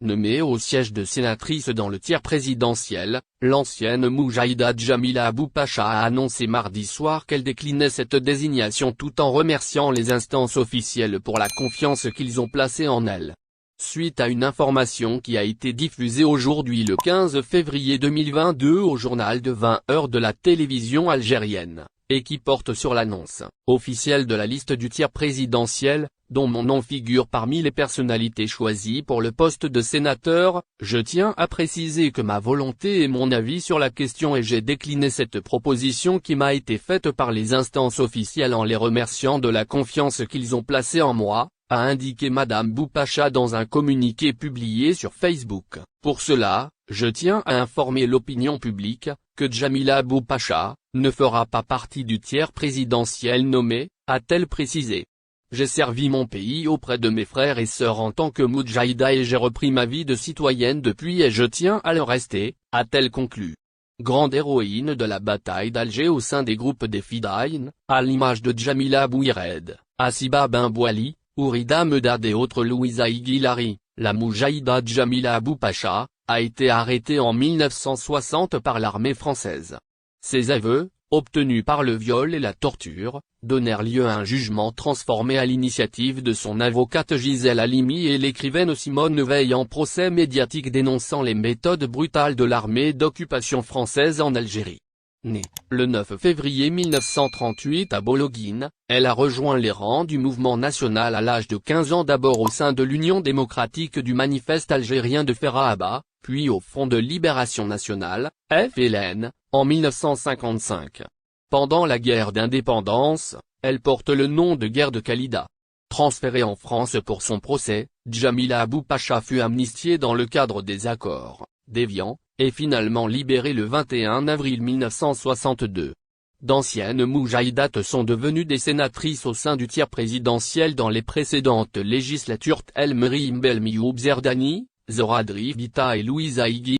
Nommée au siège de sénatrice dans le tiers présidentiel, l'ancienne moudjahida Djamila Abou Pacha a annoncé mardi soir qu'elle déclinait cette désignation tout en remerciant les instances officielles pour la confiance qu'ils ont placée en elle. Suite à une information qui a été diffusée aujourd'hui le 15 février 2022 au journal de 20 heures de la télévision algérienne, et qui porte sur l'annonce officielle de la liste du tiers présidentiel, dont mon nom figure parmi les personnalités choisies pour le poste de sénateur, je tiens à préciser que ma volonté et mon avis sur la question et j'ai décliné cette proposition qui m'a été faite par les instances officielles en les remerciant de la confiance qu'ils ont placée en moi, a indiqué Madame Abou Pacha dans un communiqué publié sur Facebook. Pour cela, je tiens à informer l'opinion publique, que Djamila Abou Pacha ne fera pas partie du tiers présidentiel nommé, a-t-elle précisé. J'ai servi mon pays auprès de mes frères et sœurs en tant que moudjahida et j'ai repris ma vie de citoyenne depuis et je tiens à le rester, a-t-elle conclu. Grande héroïne de la bataille d'Alger au sein des groupes des Fidaïn, à l'image de Djamila Abou Ired, Hasiba Ben Bouali, Ourida Medad et autres Louisa Iguilari, la moudjahida Djamila Abou Pacha, a été arrêtée en 1960 par l'armée française. Ses aveux, obtenus par le viol et la torture, donnèrent lieu à un jugement transformé à l'initiative de son avocate Gisèle Halimi et l'écrivaine Simone Veil en procès médiatique dénonçant les méthodes brutales de l'armée d'occupation française en Algérie. Née le 9 février 1938 à Bologhine, elle a rejoint les rangs du mouvement national à l'âge de 15 ans d'abord au sein de l'Union démocratique du Manifeste algérien de Ferrahaba, puis au Front de Libération Nationale, FLN, en 1955. Pendant la guerre d'indépendance, elle porte le nom de guerre de Khalida. Transférée en France pour son procès, Djamila Abou Pacha fut amnistiée dans le cadre des accords d'Évian, et finalement libérée le 21 avril 1962. D'anciennes moudjahidates sont devenues des sénatrices au sein du tiers présidentiel dans les précédentes législatures El Merim Belmioub Zerdani, Zora Drif Bita et Louisa Igui.